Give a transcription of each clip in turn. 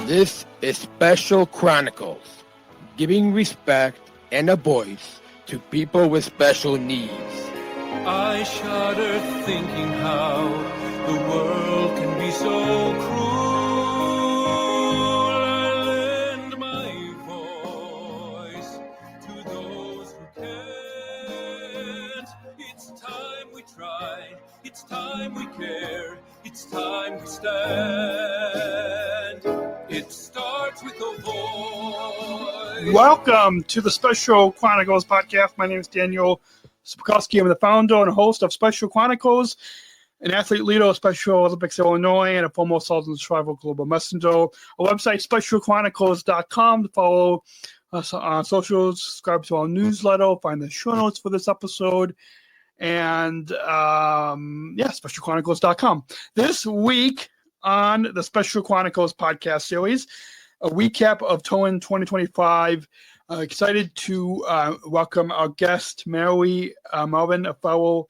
This is Special Chronicles, giving respect and a voice to people with special needs. I shudder thinking how the world can be so cruel. I lend my voice to those who can't. It's time we try, it's time we care, it's time we stand. It starts with a voice. Welcome to the Special Chronicles Podcast. My name is Daniel Smrokowski. I'm the founder and host of Special Chronicles, an athlete leader of Special Olympics Illinois, and a former Southern Travel Global Messenger. Our website, specialchronicles.com. To follow us on socials, subscribe to our newsletter, find the show notes for this episode, and specialchronicles.com. This week on the Special Chronicles Podcast Series, a recap of Turin 2025. Excited to welcome our guest, Mallory Melvin, a fellow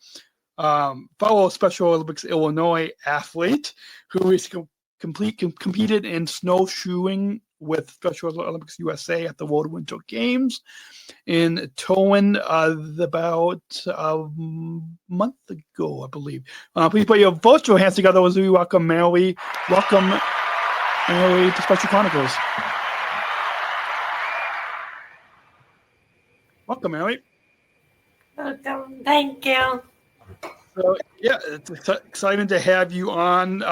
Special Olympics Illinois athlete who is competed in snowshoeing with Special Olympics USA at the World Winter Games in Turin about a month ago, I believe. Please put your virtual hands together as we welcome Mallory. Welcome, Mallory, to Special Chronicles. Welcome, Mallory. Welcome. Thank you. So, yeah, it's exciting to have you on.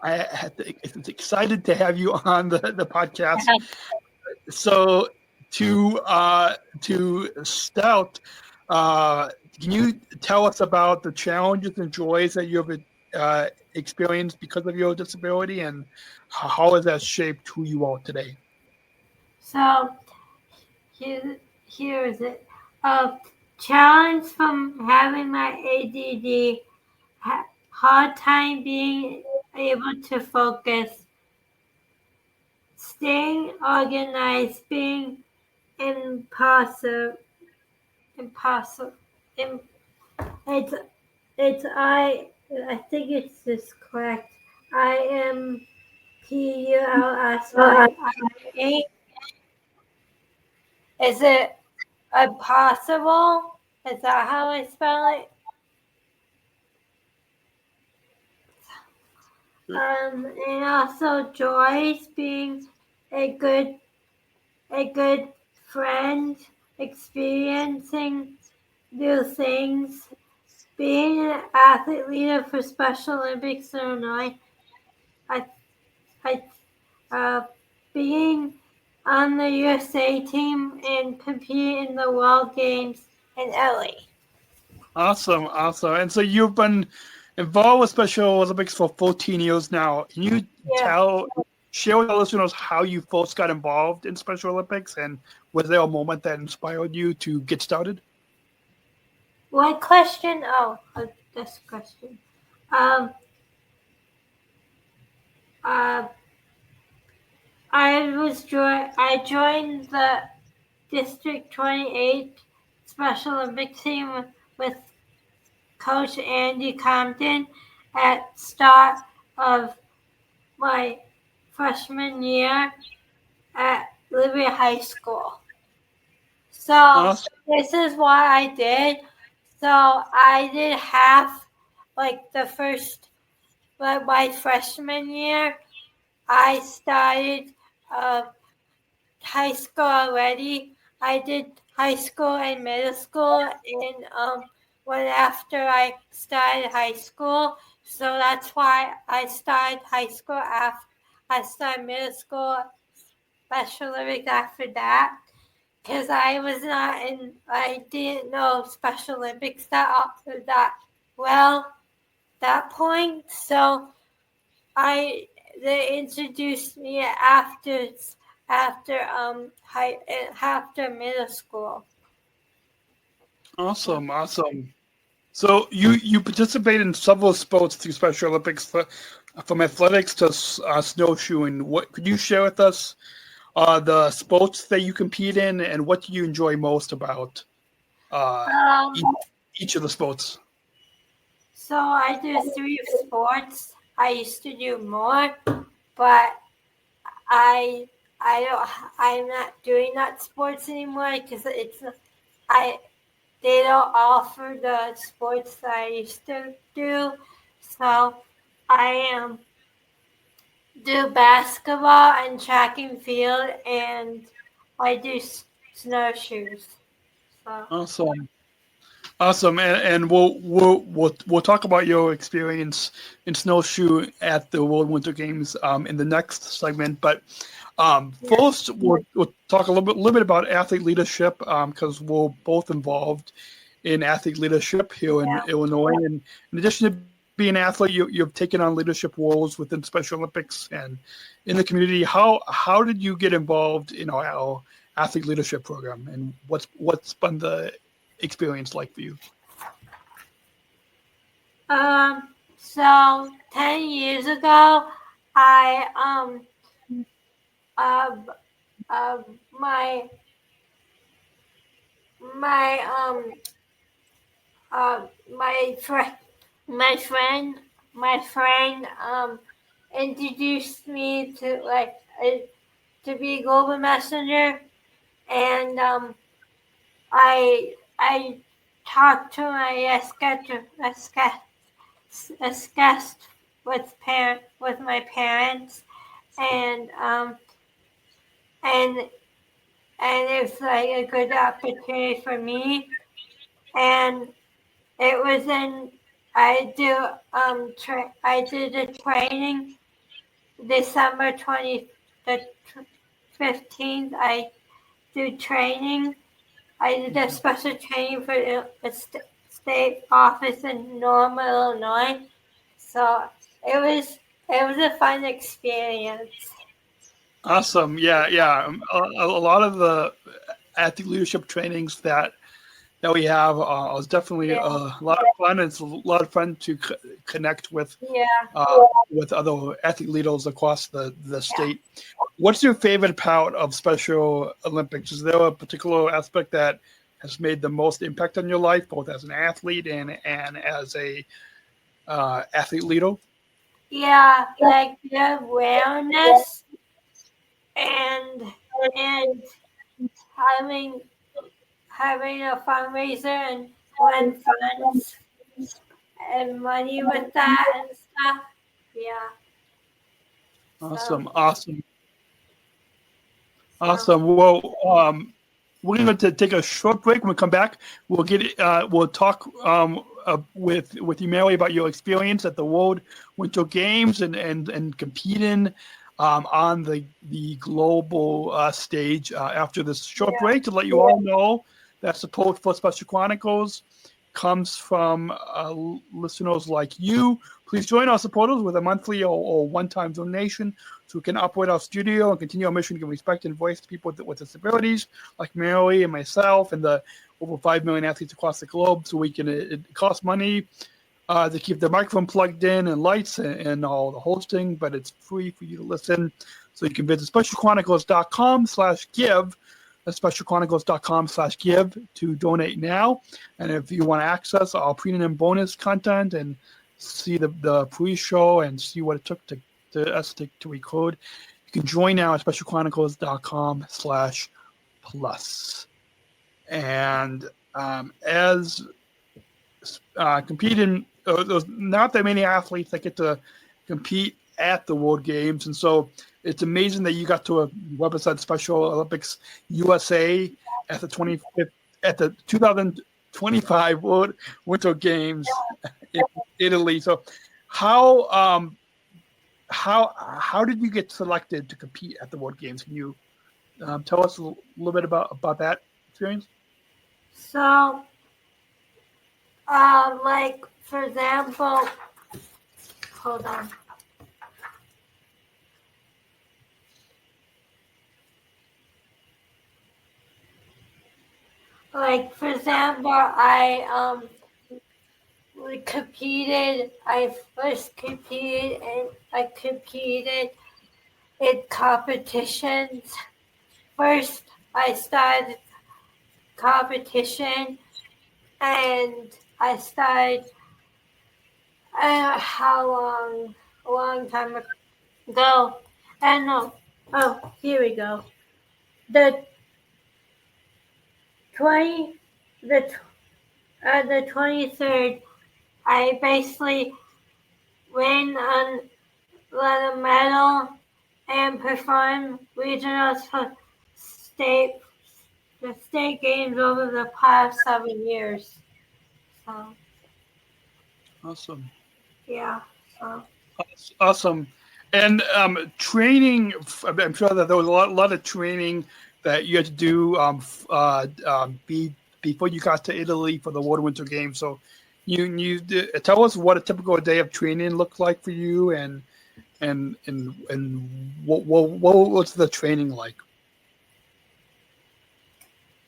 It's excited to have you on the podcast. So to start, can you tell us about the challenges and joys that you have experienced because of your disability, and how has that shaped who you are today? So here is it. A challenge from having my ADD, hard time being able to focus, staying organized, being impossible. I think it's just correct. IMPULSY. Is it impossible? Is that how I spell it? And also Joyce, being a good friend, experiencing new things, being an athlete leader for Special Olympics Illinois, being on the USA team and competing in the World Games in LA. Awesome. And so you've been involved with Special Olympics for 14 years now. Can you share with our listeners how you first got involved in Special Olympics, and was there a moment that inspired you to get started? What question? Oh, this question. I joined the District 28 Special Olympics team with Coach Andy Compton at start of my freshman year at Liberty High School. So This is what I did. So I did half, my freshman year. I started high school already. I did high school and middle school, and when after I started high school, so that's why I started high school after I started middle school, Special Olympics after that, because I didn't know Special Olympics that point, so they introduced me after middle school. Awesome. So you participate in several sports through Special Olympics, from athletics to snowshoeing. What could you share with us the sports that you compete in, and what do you enjoy most about each of the sports? So I do 3 sports. I used to do more, but I'm not doing that sports anymore because they don't offer the sports that I used to do. So I do basketball and track and field, and I do snowshoes. So. Awesome, and we'll talk about your experience in snowshoe at the World Winter Games in the next segment. But first, we'll talk a little bit about athlete leadership because we're both involved in athlete leadership here in Illinois. And in addition to being an athlete, you've taken on leadership roles within Special Olympics and in the community. How did you get involved in our athlete leadership program, and what's been the experience like for you? So 10 years ago, I my friend introduced me to be a global messenger, and I talked to my guest with my parents, and it's like a good opportunity for me, and it was I did a training December 15th. I do training. I did a special training for a state office in Norma, Illinois. So it was a fun experience. Awesome. Yeah. A lot of the athlete leadership trainings that we have is definitely a lot of fun. It's a lot of fun to connect with other athlete leaders across the state. What's your favorite part of Special Olympics? Is there a particular aspect that has made the most impact on your life, both as an athlete and as a athlete leader? Yeah, like the awareness and having a fundraiser and win funds and money with that and stuff. Yeah. Awesome. Well, we're going to take a short break. When we come back, we'll talk with you, Mallory, about your experience at the World Winter Games and competing on the global stage after this short break, to let you all know that support for Special Chronicles comes from listeners like you. Please join our supporters with a monthly or one-time donation so we can operate our studio and continue our mission to give respect and voice to people with disabilities like Mallory and myself and the over 5 million athletes across the globe. So we can, it costs money to keep the microphone plugged in and lights and all the hosting, but it's free for you to listen. So you can visit specialchronicles.com/give. That's specialchronicles.com/give to donate now. And if you want to access our premium and bonus content and see the pre-show and see what it took to record, you can join now at specialchronicles.com/plus. And as competing, there's not that many athletes that get to compete at the World Games, and so it's amazing that you got to represent Special Olympics USA at the 2025 World Winter Games in Italy. So, how did you get selected to compete at the World Games? Can you tell us a little bit about that experience? So, like for example, hold on. Like for example, I competed. I first competed, and I competed in competitions. First, I started competition, and I started. How long? A long time ago. I don't know. Oh, here we go. The 20, the 23rd, I basically win on the medal and perform regional state the state games over the past 7 years. So Awesome. yeah, so Awesome. And training, I'm sure that there was a lot of training that you had to do before you got to Italy for the World Winter Games. So tell us what a typical day of training looked like for you, and what was the training like?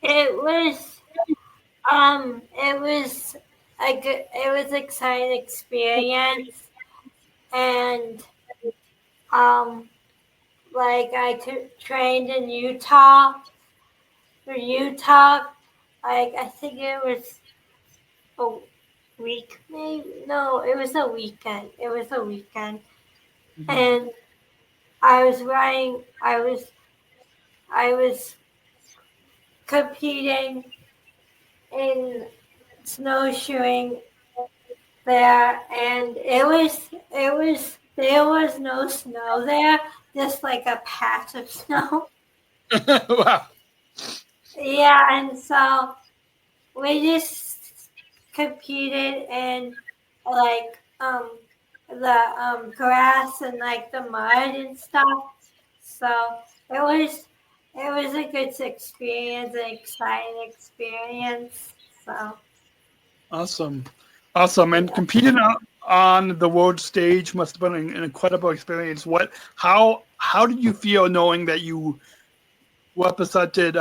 it was it was exciting experience, and like I trained in Utah. Like I think it was a week, maybe. No, it was a weekend. Mm-hmm. And I was running. I was competing in snowshoeing there, and there was no snow there, just like a patch of snow. Wow. Yeah, and so we just competed in like the grass and like the mud and stuff. So it was a good experience, an exciting experience. So Awesome. And competing on the world stage must have been an incredible experience. How did you feel knowing that you represented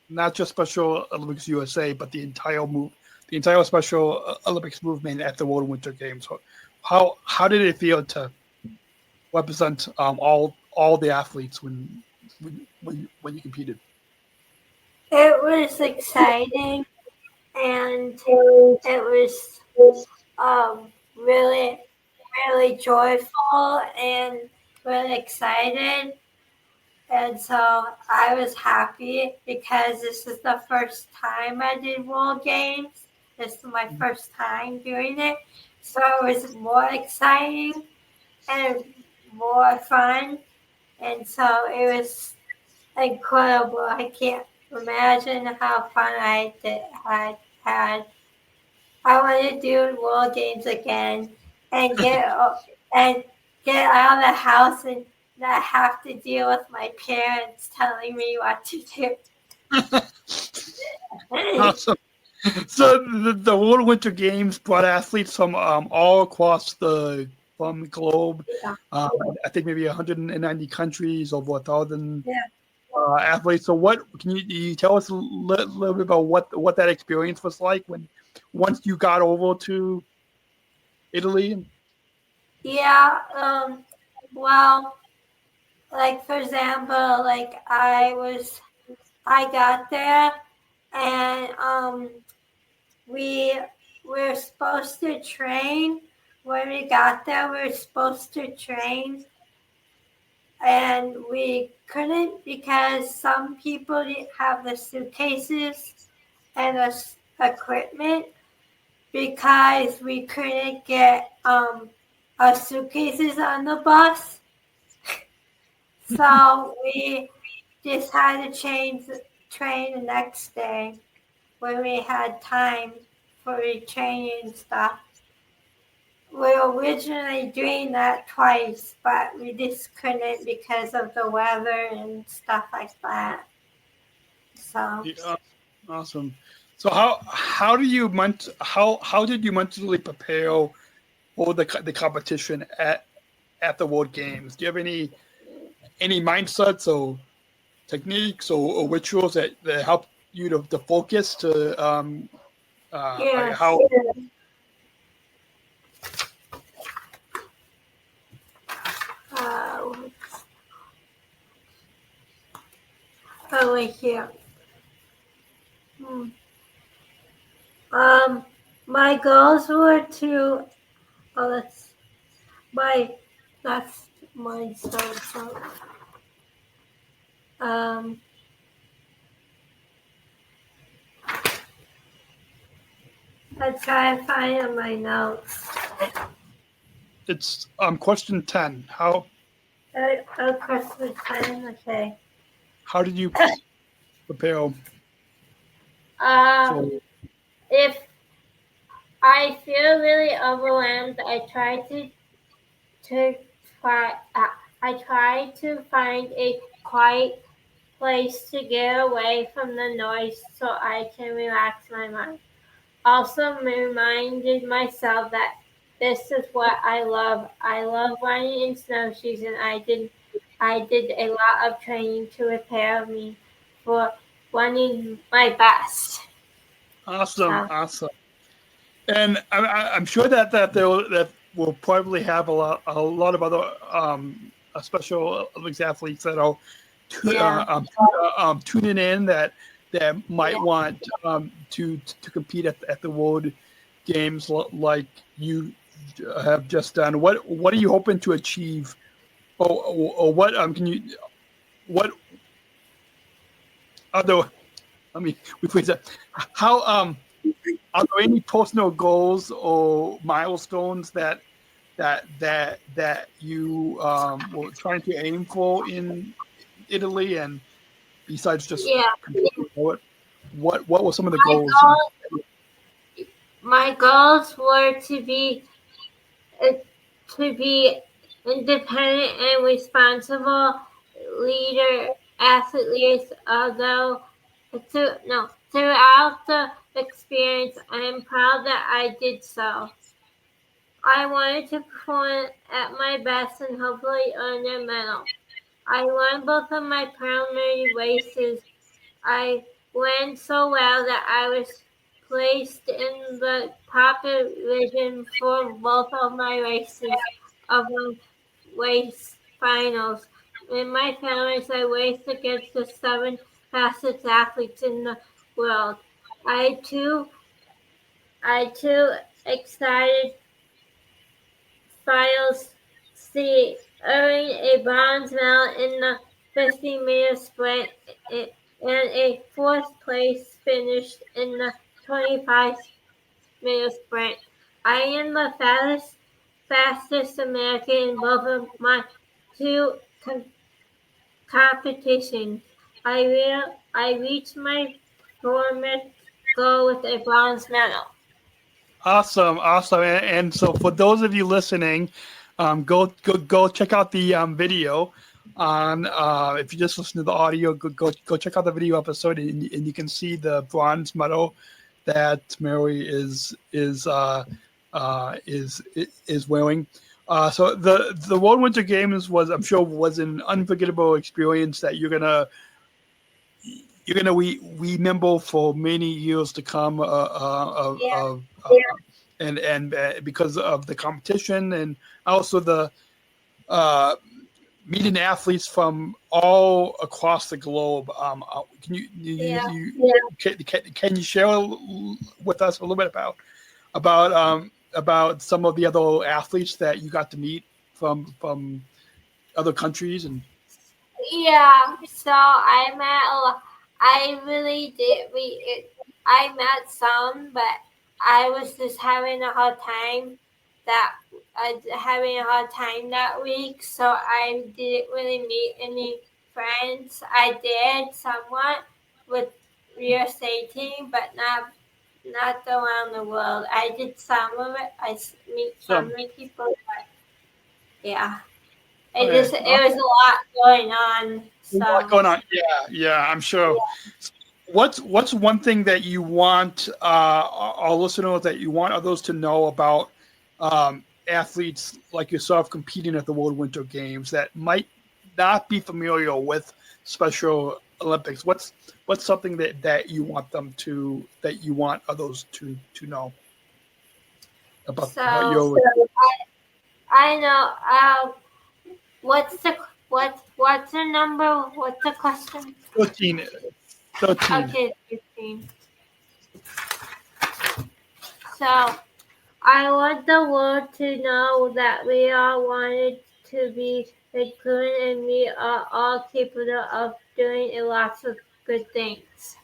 not just Special Olympics USA, but the entire Special Olympics movement at the World Winter Games? How did it feel to represent all the athletes when you competed? it was exciting, and it was really really joyful and really excited. And so I was happy because this is the first time I did World Games. This is my first time doing it. So it was more exciting and more fun. And so it was incredible. I can't imagine how fun I had. I want to do World Games again and and get out of the house and not have to deal with my parents telling me what to do. Awesome. So the World Winter Games brought athletes from all across the globe. Yeah. I think maybe 190 countries, over 1,000 Yeah. athletes. So what can you tell us a little bit about what that experience was like once you got over to Italy? Yeah. Well, like for example, like I got there and we were supposed to train. When we got there, we were supposed to train, and we couldn't because some people didn't have the suitcases and the equipment, because we couldn't get our suitcases on the bus. So we just had to train the next day when we had time for retraining and stuff. We were originally doing that twice, but we just couldn't because of the weather and stuff like that. So Yeah, awesome. So how did you mentally prepare for the competition at the World Games? Do you have any mindsets or techniques or rituals that help you to focus to yes. how? Over here. My goals were to. Oh, that's my mindset. So Um, I'll try to find in my notes. It's question 10. How Christmas time, okay. did you prepare for? If I feel really overwhelmed, I try to find a quiet place to get away from the noise so I can relax my mind. Also reminded myself that this is what I love. I love running in snowshoes, and I did a lot of training to prepare me for running my best. Awesome. And I'm sure that that will probably have a lot of other special Olympics athletes that are tuning in that might want to compete at the World Games like you have just done. What are you hoping to achieve, or what what other? I mean, rephrase that. How are there any personal goals or milestones that you were trying to aim for in Italy, and besides just what were some of the goals? My goals were to be independent and responsible athletes. Although throughout the experience, I am proud that I did so. I wanted to perform at my best and hopefully earn a medal. I won both of my primary races. I went so well that I was placed in the top division for both of my races of the race finals. In my finals, I raced against the 7 fastest athletes in the world. I too excited finals earning a bronze medal in the 50-meter sprint and a 4th place finish in the 25-meter sprint. I am the fastest American in both of my 2 competitions. I reached my performance goal with a bronze medal. Awesome. And so for those of you listening, go check out the video on. If you just listen to the audio, go check out the video episode, and you can see the bronze medal that Mary is wearing. So the World Winter Games I'm sure was an unforgettable experience that you're gonna remember for many years to come. And because of the competition, and also the meeting athletes from all across the globe. Can you share with us a little bit about some of the other athletes that you got to meet from other countries? And so I met some, but I was just having a hard time that week, so I didn't really meet any friends. I did somewhat with USA team, but not around the world. I did some of it. I meet some of the people, but yeah. It was a lot going on. Yeah, I'm sure. Yeah. What's one thing that you want our listeners that you want others to know about athletes like yourself competing at the World Winter Games that might not be familiar with Special Olympics? What's something that you want others to know about your? I know. What's the number? What's the question? 13. Okay, 13. So I want the world to know that we all wanted to be included, and we are all capable of doing lots of good things.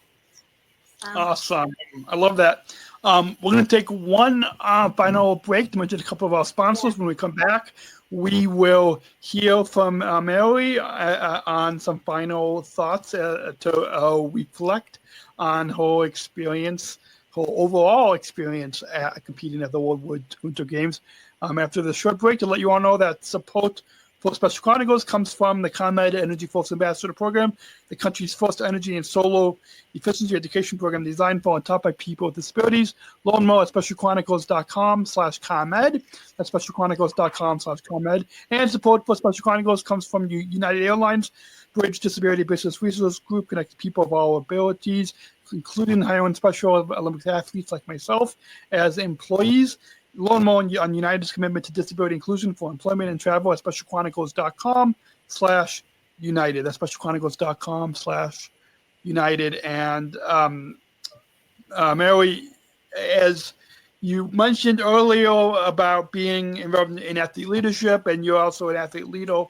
Awesome. I love that. We're going to take one final break to mention a couple of our sponsors. When we come back, we will hear from Mallory on some final thoughts to reflect on her experience, her overall experience at competing at the World Winter Games. After the short break, to let you all know that support for Special Chronicles comes from the ComEd Energy Force Ambassador Program, the country's first energy and solar efficiency education program designed for and taught by people with disabilities. Learn more at specialchronicles.com/ComEd. That's specialchronicles.com/ComEd. And support for Special Chronicles comes from United Airlines, Bridge Disability Business Resource Group, connects people of all abilities, including hiring Special Olympics athletes like myself as employees. Learn more on United's commitment to disability inclusion for employment and travel at specialchronicles.com/United. That's specialchronicles.com/United. And Mary, as you mentioned earlier about being involved in athlete leadership, and you're also an athlete leader,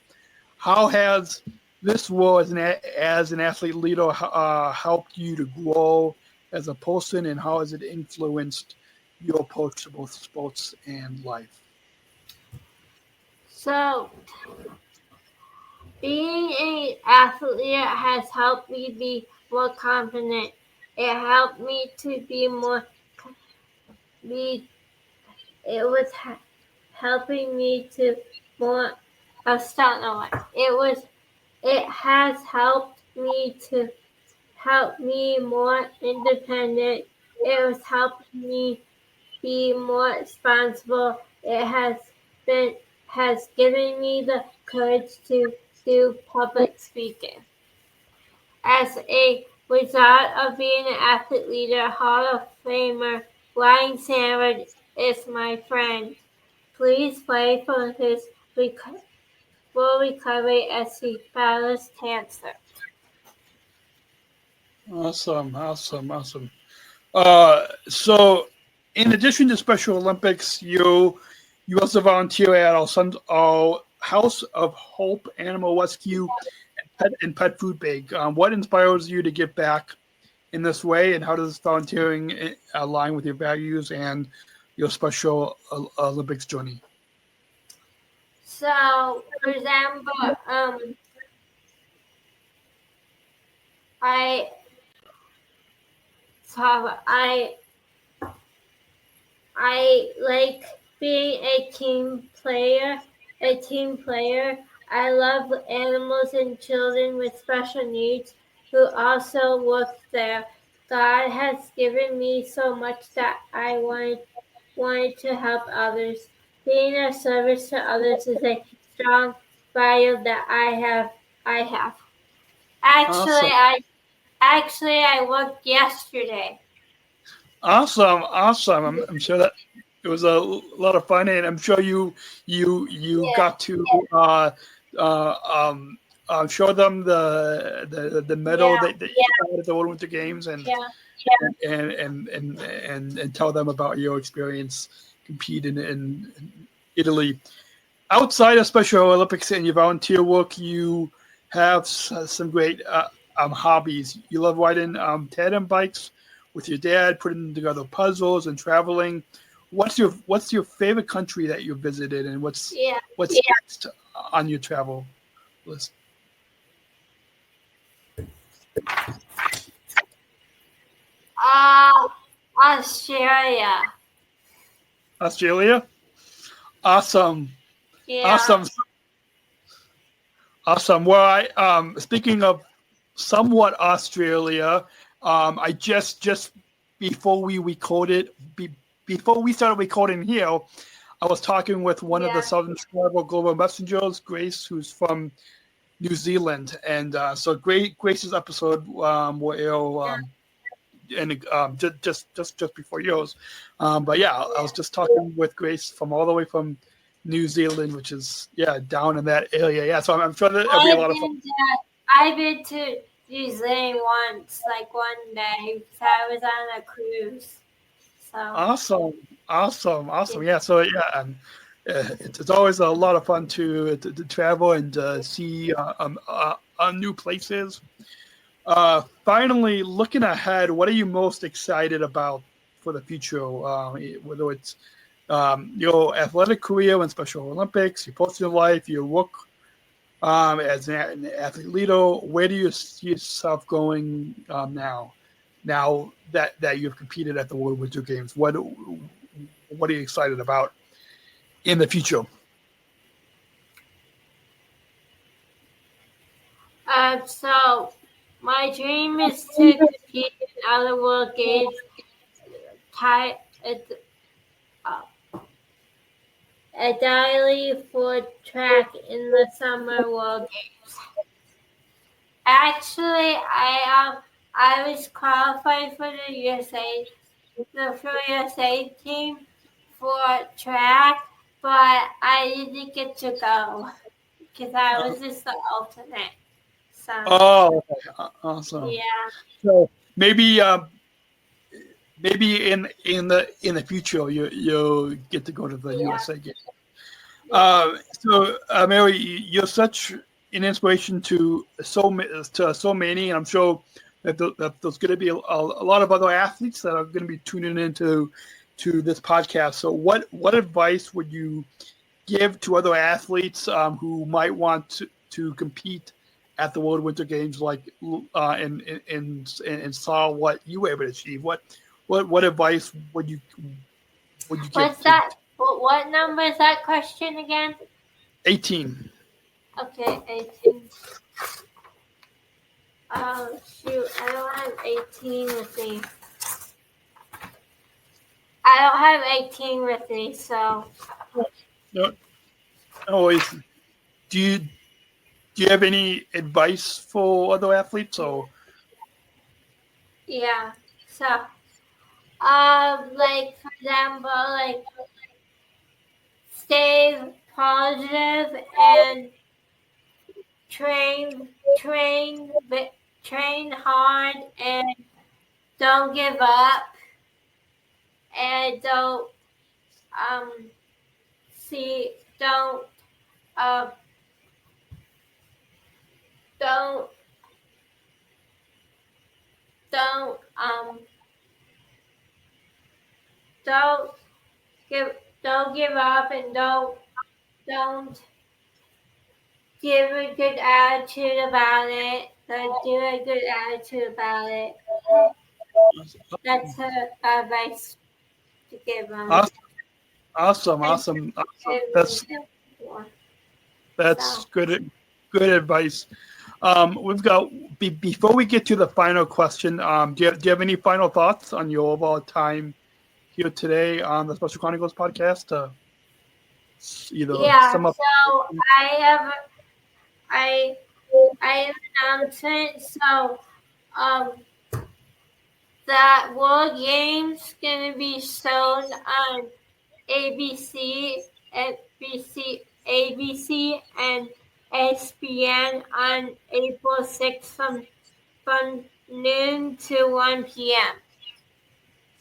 how has this role as an athlete leader helped you to grow as a person, and how has it influenced your approach to both sports and life? So, being an athlete has helped me be more confident. It helped me to be more. It was helping me to more. It has helped me to help me more independent. It has helped me be more responsible. It has given me the courage to do public speaking. As a result of being an athlete leader, Hall of Famer Ryan Sandberg is my friend. Please pray for his full recovery as he battles cancer. Awesome. So, in addition to Special Olympics, you also volunteer at our House of Hope Animal Rescue and Pet Food Bank. What inspires you to give back in this way, and how does volunteering align with your values and your Special Olympics journey? So, for example, I like being a team player. I love animals and children with special needs who also work there. God has given me so much that I wanted to help others. Being of service to others is a strong value that I have. Actually, Awesome. I worked yesterday. Awesome. I'm sure that it was a lot of fun, and I'm sure you got to show them the medal that you got at the World Winter Games, and tell them about your experience competing in Italy. Outside of Special Olympics and your volunteer work, you have some great hobbies. You love riding tandem bikes with your dad, putting together puzzles and traveling. What's your favorite country that you visited, and what's next on your travel list? Australia. Australia? Awesome. Yeah. Awesome. Well, I speaking of somewhat Australia, I just before we recorded, before we started recording here, I was talking with one of the Southern Tribal Global Messengers, Grace, who's from New Zealand, and so Grace's episode just before yours. But yeah, I was just talking with Grace from all the way from New Zealand, which is down in that area. Yeah, so I'm sure that it'll be a lot of fun. I've been to New Zealand once, like one day, because I was on a cruise. So Awesome. Yeah, so it's always a lot of fun to travel and see new places. Finally, looking ahead, what are you most excited about for the future? Whether it's your athletic career in Special Olympics, your personal life, your work as an athlete leader, where do you see yourself going now? Now that you've competed at the World Winter Games, what are you excited about in the future? So my dream is to compete in other World Games, ideally for track in the Summer World Games. Actually, I was qualified for the USA team for track, but I didn't get to go because I was just the alternate. So, okay. Awesome. Yeah. So maybe in the future you'll get to go to the USA Games. So Mary, you're such an inspiration to so many, and I'm sure that there's going to be a lot of other athletes that are going to be tuning into this podcast. So what advice would you give to other athletes who might want to compete at the World Winter Games, like and saw what you were able to achieve? What advice would you give? What's that? What number is that question again? 18. Okay, 18. Oh shoot, I don't have 18 with me. I don't have 18 with me, so. No, always. Do you have any advice for other athletes? Or yeah, so like for example, like stay positive and train hard and don't give up and don't give up and don't give a good attitude about it. Don't do a good attitude about it. That's her advice to give them. Awesome. That's good advice. We've got before we get to the final question. Do you have any final thoughts on your overall time here today on the Special Chronicles podcast? Sum up. So I have an announcement. So that World Games gonna be shown on ABC and ESPN on April 6th from noon to 1 p.m.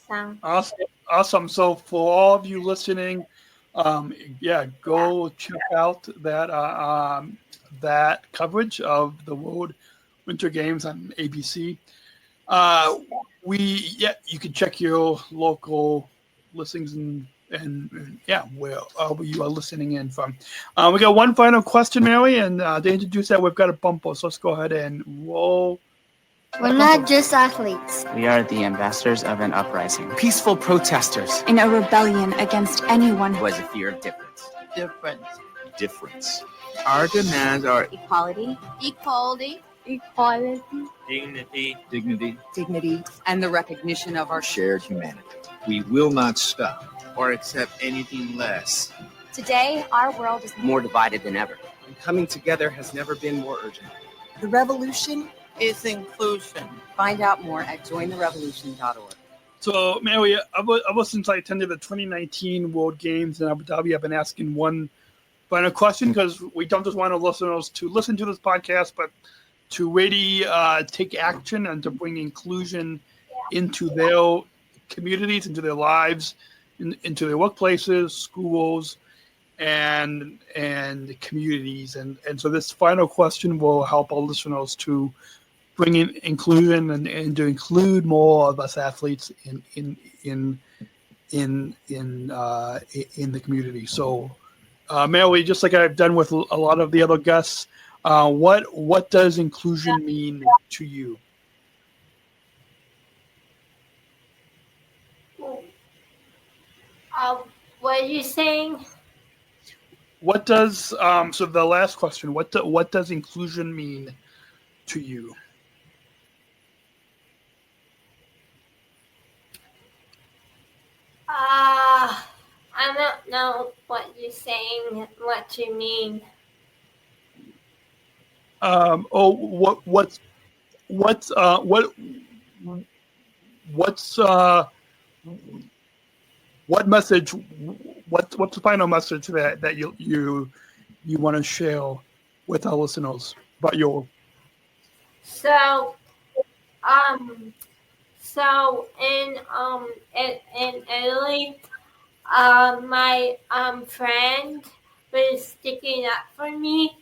So. Awesome. So for all of you listening, go check out that coverage of the World Winter Games on ABC. You can check your local listings and where you are listening in from. We got one final question, Mary, and to introduce that, we've got a bumper. So let's go ahead and roll. We're not just athletes. We are the ambassadors of an uprising. Peaceful protesters. In a rebellion against anyone who has a fear of difference. Our demands are equality, dignity, and the recognition of our shared humanity. We will not stop or accept anything less. Today, our world is more divided than ever. And coming together has never been more urgent. The revolution is inclusion. Find out more at jointherevolution.org. So, Mary, ever since I attended the 2019 World Games in Abu Dhabi, I've been asking one final question because we don't just want our listeners to listen to this podcast, but to really take action and to bring inclusion into their communities, into their lives, into their workplaces, schools, and communities. And so this final question will help our listeners to bring in inclusion and to include more of us athletes in the community. So, Mallory, just like I've done with a lot of the other guests, what does inclusion mean to you? What are you saying? What does so the last question? What does inclusion mean to you? I don't know what you're saying. What you mean? What message? What's the final message that you want to share with our listeners about your? So in Italy, my friend was sticking up for me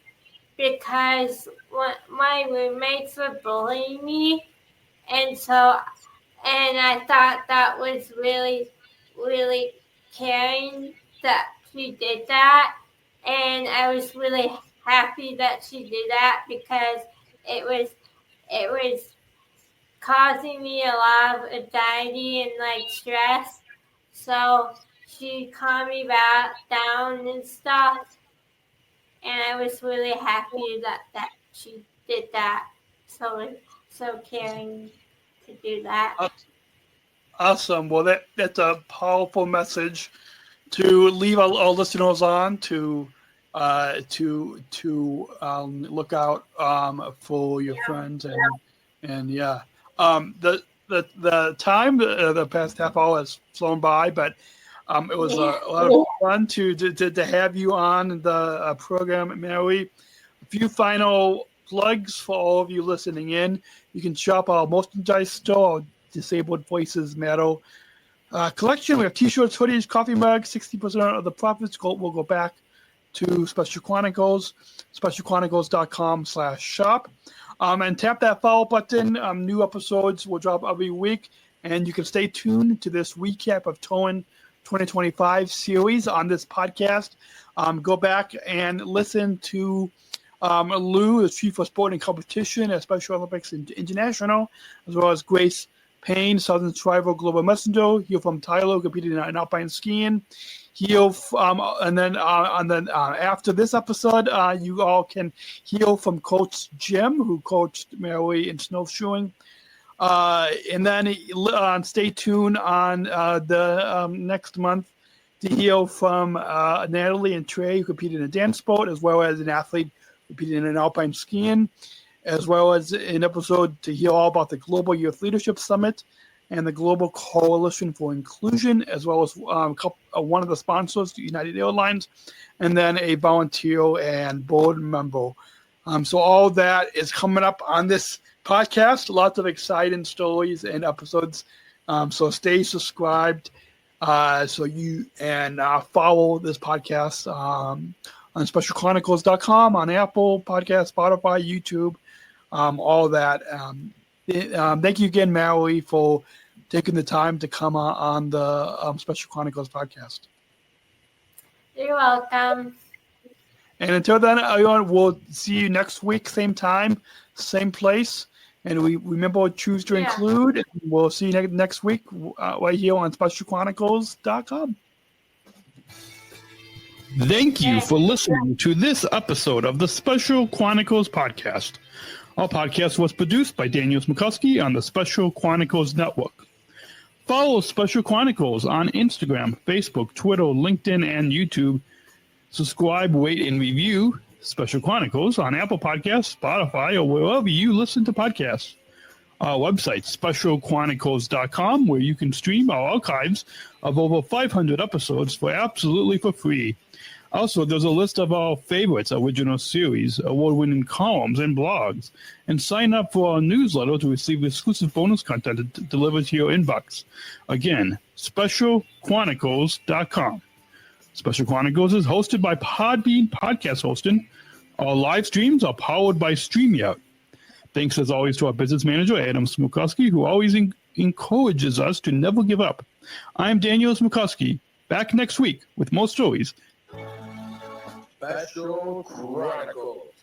because my roommates were bullying me, and I thought that was really, really caring that she did that, and I was really happy that she did that because it was causing me a lot of anxiety and like stress. So she calmed me back down and stuff, and I was really happy that she did that. So caring to do that. Awesome. Well, that's a powerful message to leave our listeners on to look out for your friends and yeah. The time the past half hour has flown by, but it was a lot of fun to have you on the program, Mallory. A few final plugs for all of you listening in. You can shop our merchandise store, Disabled Voices Metal collection. We have t-shirts, hoodies, coffee mugs. 60% of the profits will go back to Special Chronicles, specialchronicles.com/shop. And tap that follow button. New episodes will drop every week, and you can stay tuned to this Recap of Turin 2025 series on this podcast. Go back and listen to Lou, the Chief of Sport and Competition at Special Olympics International, as well as Grace Payne, Southern Tribal Global Messenger. Hear from Tyler, competing in alpine skiing. And then after this episode, you all can hear from Coach Jim, who coached Mallory in snowshoeing. And then stay tuned on the next month to hear from Natalie and Trey, who competed in a dance sport, as well as an athlete competing in alpine skiing, as well as an episode to hear all about the Global Youth Leadership Summit and the Global Coalition for Inclusion, as well as one of the sponsors, United Airlines, and then a volunteer and board member. So all that is coming up on this podcast. Lots of exciting stories and episodes. So stay subscribed. So you and follow this podcast on specialchronicles.com, on Apple Podcasts, Spotify, YouTube, all that. Thank you again, Mallory, for taking the time to come on the Special Chronicles podcast. You're welcome. And until then, everyone, we'll see you next week, same time, same place. And we remember, choose to include. And we'll see you next week right here on specialchronicles.com. Thank you for listening to this episode of the Special Chronicles podcast. Our podcast was produced by Daniel Smrokowski on the Special Chronicles Network. Follow Special Chronicles on Instagram, Facebook, Twitter, LinkedIn, and YouTube. Subscribe, rate, and review Special Chronicles on Apple Podcasts, Spotify, or wherever you listen to podcasts. Our website, specialchronicles.com, where you can stream our archives of over 500 episodes for free. Also, there's a list of our favorites, original series, award-winning columns, and blogs. And sign up for our newsletter to receive exclusive bonus content delivered to your inbox. Again, specialchronicles.com. Special Chronicles is hosted by Podbean Podcast Hosting. Our live streams are powered by StreamYard. Thanks as always to our business manager, Adam Smrokowski, who always encourages us to never give up. I'm Daniel Smrokowski, back next week with more stories. Special Chronicles,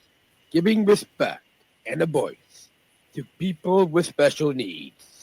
giving respect and a voice to people with special needs.